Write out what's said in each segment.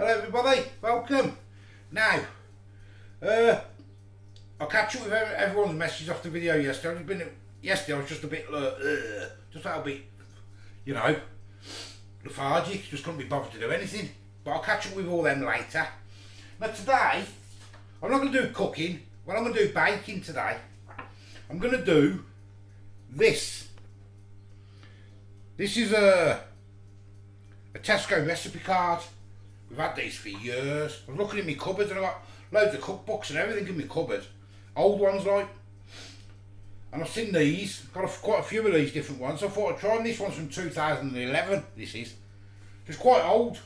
Hello everybody, welcome. Now, I'll catch up with everyone's message off the video yesterday. Yesterday I was just a bit, just a little bit, you know, lethargic, just couldn't be bothered to do anything. But I'll catch up with all them later. Now today, I'm not going to do cooking, well I'm going to do baking today. I'm going to do this. This is a Tesco recipe card. We've had these for years. I was looking in my cupboard and I've got loads of cookbooks and everything in my cupboard. Old ones like. And I've seen these, got quite a few of these different ones. So I thought I'd try them. This one's from 2011, this is. It's quite old.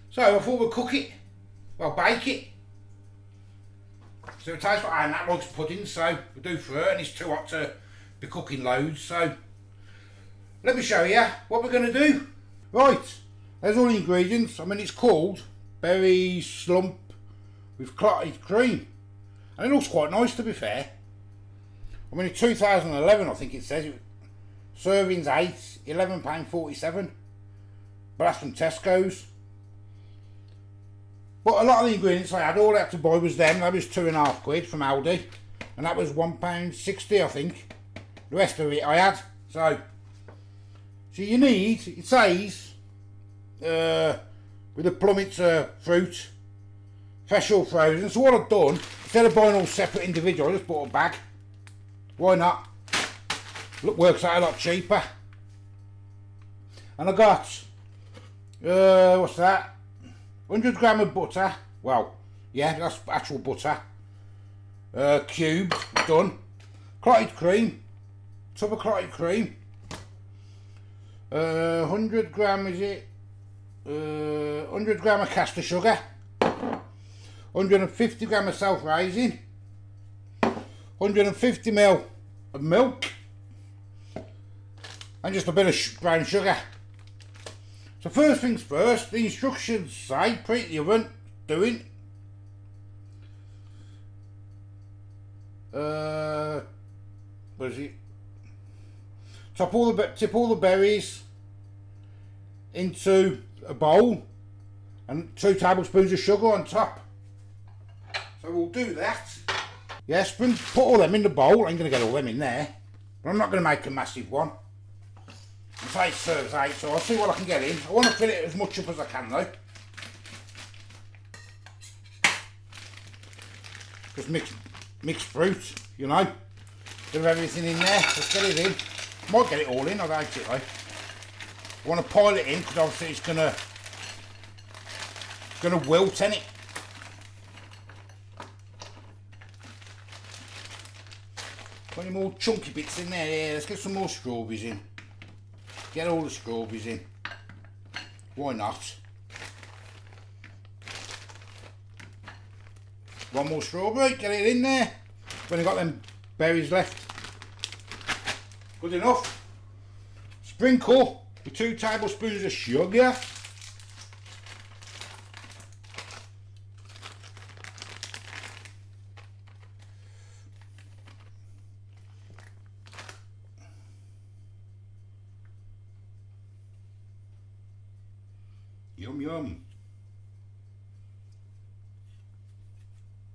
So I thought we'd cook it, well bake it. So it tastes like that likes pudding, so we'll do for her, and it's too hot to be cooking loads. So let me show you what we're going to do. Right. There's all the ingredients. I mean, it's called berry slump with clotted cream, and it looks quite nice, to be fair. I mean, in 2011, I think it says servings 8, £11.47, but that's from Tesco's. But a lot of the ingredients I had, all I had to buy was them. That was £2.50 from Aldi, and that was £1.60, I think. The rest of it I had. So you need, it says, with the plummets fruit, fresh or frozen. So what I've done, instead of buying all separate individual, I just bought a bag. Why not? Look, works out a lot cheaper. And I got what's that? 100 gram of butter. Well, yeah, that's actual butter. Cubed, done. Clotted cream, tub of clotted cream. 100 gram is it? 100 gram of caster sugar, 150 gram of self-raising, 150 ml of milk, and just a bit of brown sugar. So first things first, the instructions say preheat the oven, doing. What is it? Tip all the berries into a bowl and 2 tablespoons of sugar on top. So we'll do that. Yes, put all them in the bowl. I ain't going to get all them in there, but I'm not going to make a massive one. It's 8 serves 8, so I'll see what I can get in. I want to fill it as much up as I can though. Just mixed fruit, you know. Bit of everything in there. Let's get it in. Might get it all in, I doubt it though. I want to pile it in because obviously it's gonna wilt, innit? Got any more chunky bits in there? Yeah, let's get some more strawberries in. Get all the strawberries in. Why not? One more strawberry, get it in there. I've only got them berries left. Good enough. Sprinkle with 2 tablespoons of sugar. Yum yum.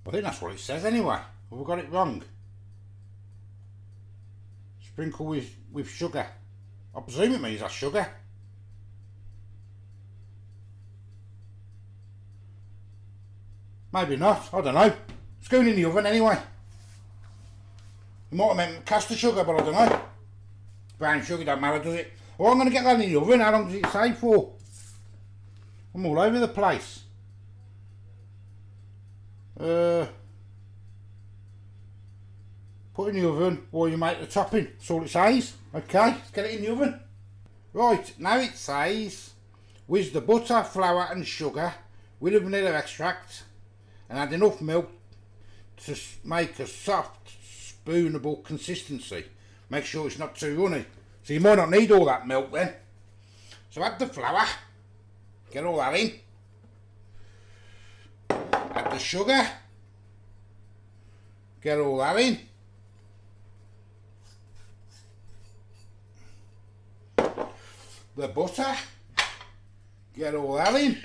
I think that's what it says anyway. Have we got it wrong? Sprinkle with sugar. I presume it means that's sugar. Maybe not, I don't know. It's going in the oven anyway. It might have meant caster sugar, but I don't know. Brown sugar don't matter, does it? Well, I'm going to get that in the oven. How long does it say for? I'm all over the place. Put it in the oven while you make the topping. That's all it says. Okay, let's get it in the oven. Right, now it says, whisk the butter, flour and sugar with a vanilla extract and add enough milk to make a soft, spoonable consistency. Make sure it's not too runny. So you might not need all that milk then. So add the flour, get all that in. Add the sugar, get all that in. The butter, Get all that in.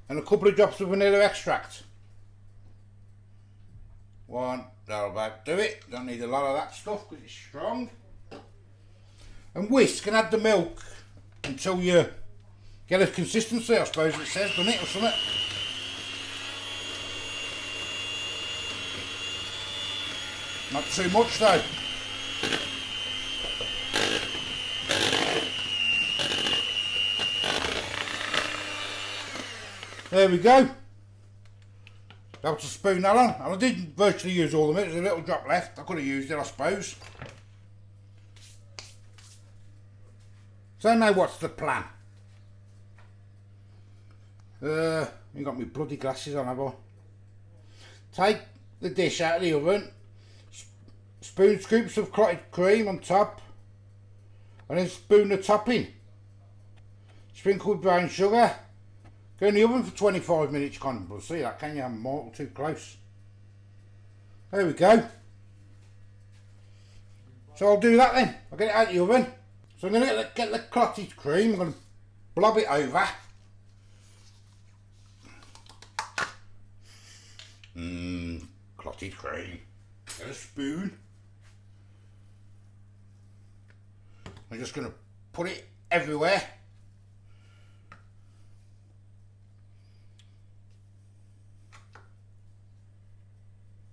And a couple of drops of vanilla extract. One, that'll about do it. Don't need a lot of that stuff because it's strong. And whisk and add the milk until you get a consistency, I suppose it says, doesn't it, or something? Not too much though. There we go. Able to spoon that on. And I didn't virtually use all of it. There's a little drop left. I could have used it, I suppose. So now what's the plan? You got me bloody glasses on, have I? Take the dish out of the oven. Spoon scoops of clotted cream on top. And then spoon the topping. Sprinkle with brown sugar. Go in the oven for 25 minutes. Can't see that, can you? I'm mortal too close. There we go. So I'll do that then. I'll get it out of the oven. So I'm going to get the clotted cream. I'm going to blob it over. Clotted cream. Get a spoon. I'm just going to put it everywhere.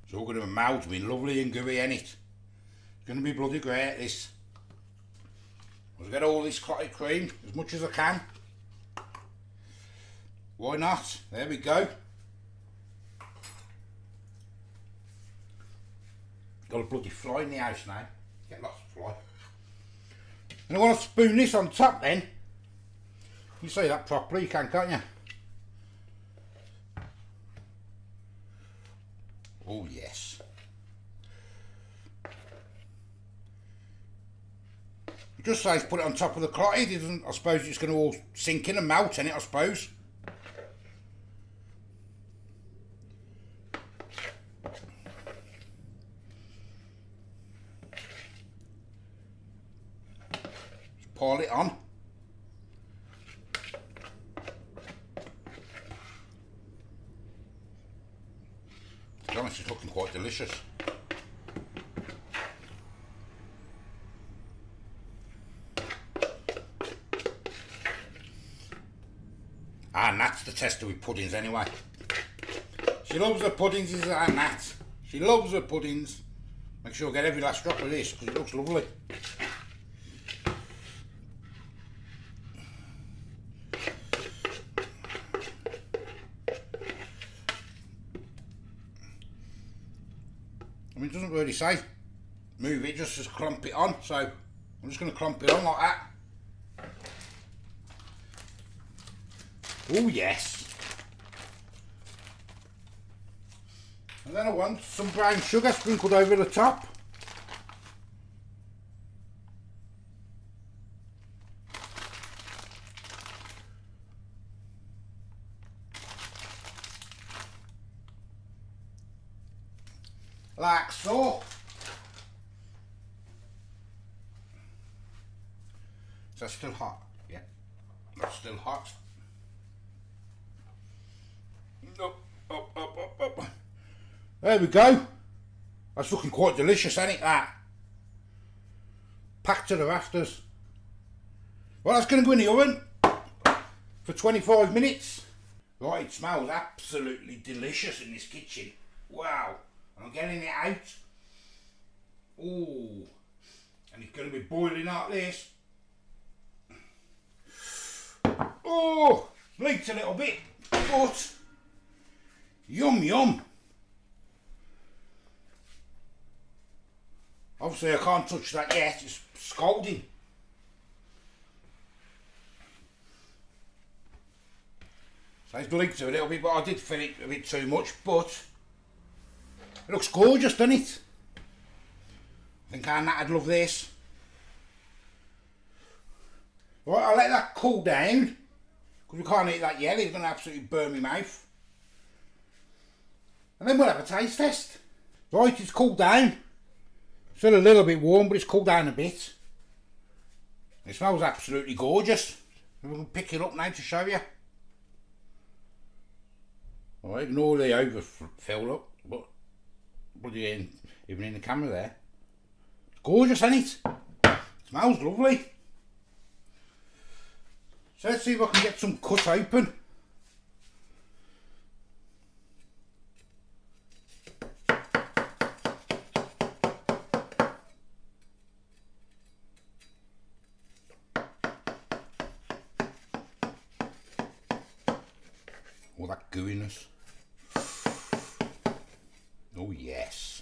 It's all going to melt, be lovely and gooey in it. It's going to be bloody great, this. I'll get all this clotted cream as much as I can. Why not? There we go. Got a bloody fly in the house now. Get lots of fly. And I want to spoon this on top then. You say that properly, you can, can't you? Oh yes. It just says put it on top of the clotted. It doesn't, I suppose it's going to all sink in and melt in it, I suppose. Just pour it on. To be honest, it's looking quite delicious. And that's the tester with puddings anyway. She loves her puddings, is our Nat. She loves her puddings. Make sure I get every last drop of this because it looks lovely. I mean, it doesn't really say move it, just clump it on. So I'm just going to clump it on like that. Oh yes. And then I want some brown sugar sprinkled over the top. Like so. Is that still hot? Yeah, that's still hot. Up. There we go. That's looking quite delicious, ain't it, that? Packed to the rafters. Well, that's going to go in the oven for 25 minutes. Right, it smells absolutely delicious in this kitchen. Wow. I'm getting it out. Ooh. And it's going to be boiling like this. Oh, leaked a little bit, but yum yum. Obviously I can't touch that yet, it's scalding. So it's leaked a little bit, but I did fill it a bit too much, but it looks gorgeous, doesn't it? I think our Nat'd love this. Right, I'll let that cool down, because we can't eat that yet, it's going to absolutely burn my mouth. And then we'll have a taste test. Right, it's cooled down. Still a little bit warm, but it's cooled down a bit. It smells absolutely gorgeous. I'm going to pick it up now to show you. Alright, ignore the overfill up, but bloody even in the camera there. It's gorgeous, isn't it? Smells lovely. So let's see if I can get some cut open. All that gooiness. Oh yes.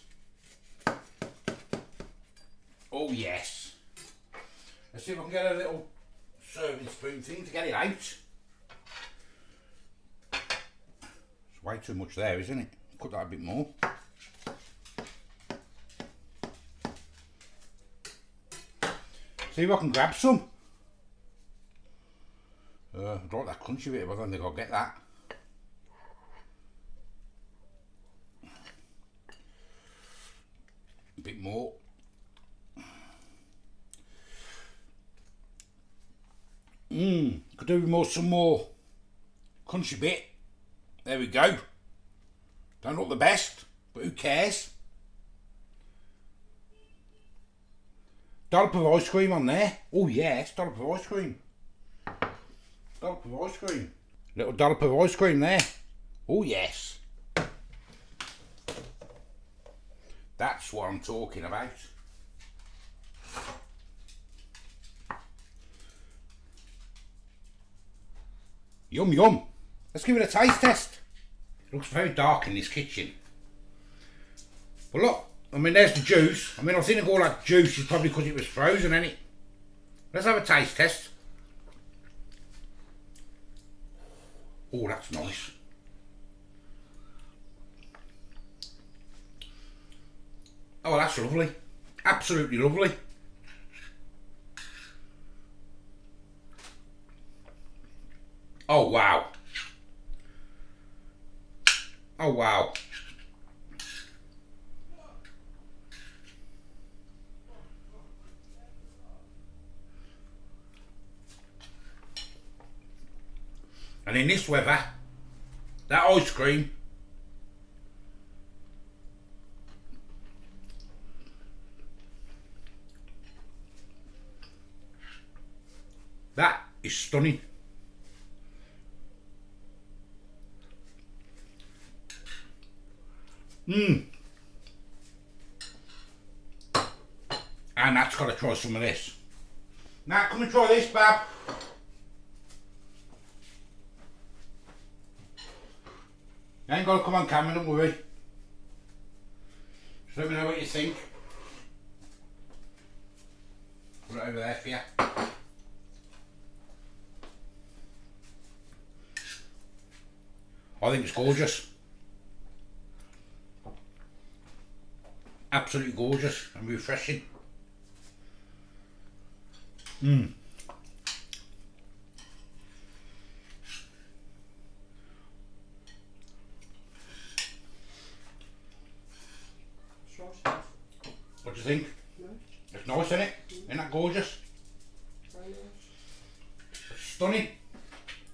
Oh yes. Let's see if I can get a little serving spoon thing to get it out. It's way too much there, isn't it? Cut that a bit more. See if I can grab some. I'd like that crunchy bit, but I don't think I'll get that. A bit more. Could do with some more crunchy bit. There we go. Don't look the best, but who cares? Dollop of ice cream on there. Oh yes, dollop of ice cream. Dollop of ice cream. Little dollop of ice cream there. Oh yes. That's what I'm talking about. Yum yum. Let's give it a taste test. It looks very dark in this kitchen. But look, I mean there's the juice. I mean I think all that juice is probably because it was frozen, ain't it? Let's have a taste test. Oh, that's nice. Oh, that's lovely. Absolutely lovely. Oh, wow. Oh, wow. And in this weather, that ice cream, that is stunning. And that's got to try some of this. Now come and try this, Bab. You ain't got to come on camera, don't worry. Just let me know what you think. Put it over there for you. I think it's gorgeous. Absolutely gorgeous and refreshing. What do you think? Nice. It's nice, isn't it? Isn't that gorgeous? Very nice. It's stunning.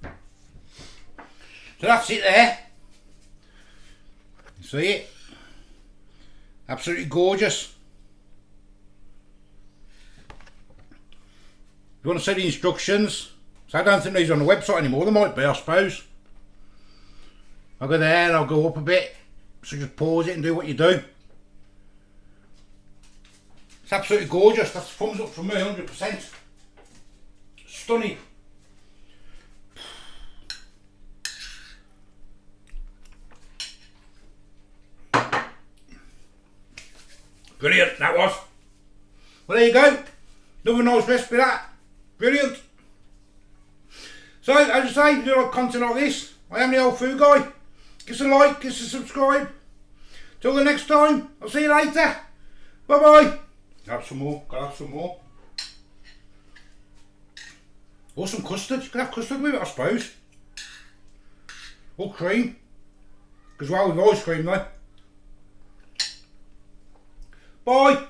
So that's it there. You see it? Absolutely gorgeous. If you want to see the instructions, so I don't think these are on the website anymore. They might be, I suppose. I'll go there and I'll go up a bit. So just pause it and do what you do. It's absolutely gorgeous. That's a thumbs up from me, 100%. Stunning. Brilliant, that was. Well, there you go. Another nice recipe, that. Brilliant. So, as I say, if you like content like this, I am the old food guy. Give us a like, give us a subscribe. Till the next time, I'll see you later. Bye bye. Have some more, gotta have some more. Or some custard, you can have custard with it, I suppose. Or cream. Because well with ice cream though. Bye.